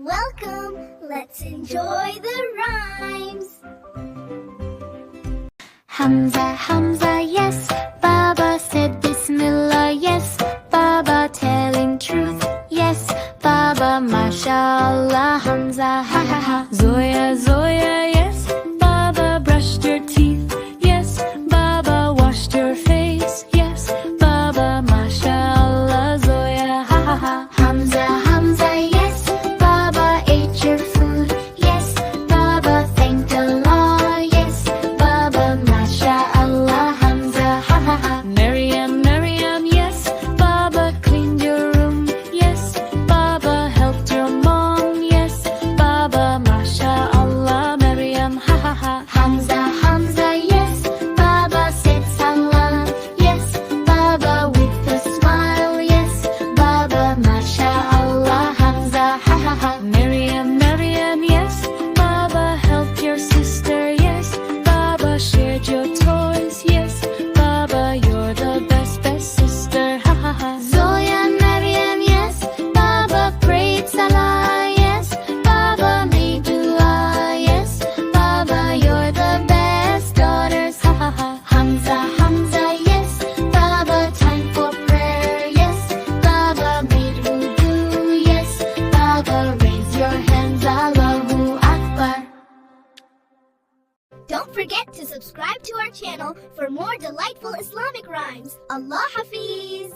welcome. Let's enjoy the rhymes. Hamza, Hamza, yes. Baba said Bismillah, yes. Baba telling truth, yes. Baba, mashallah. Hamza, ha ha ha. Zoya, Zoya, yes. Baba brushed your teeth, yes. Baba washed your face, yes. Baba, mashallah. Zoya, ha ha ha. Hamza, Hamza, yes. Baba ate your food, yes. Baba thanked Allah, yes. Baba, mashallah. Hamza, ha ha ha. Maryam, Maryam, yes. Baba cleaned your room, yes. Baba helped your mom, yes. Baba, mashallah. Maryam, ha ha ha. Hamza, Hamza, yes. Baba said salam, yes. Baba with a smile, yes. Baba, mashallah. Hamza, ha ha ha. Maryam, Maryam, yes. Baba helped your sister, yes. Baba shared your toys, yes. Baba, you're the best, best sister, ha ha ha. Zoya, Maryam, yes. Baba prayed Salah, yes. Baba made dua, yes. Baba, you're the best daughters, ha ha ha. Hamza, Hamza, yes. Baba time for prayer, yes. Baba made wudu, yes. Baba raise your hands, Allahu Akbar. Don't forget to subscribe to our channel for more delightful Islamic rhymes. Allah Hafiz.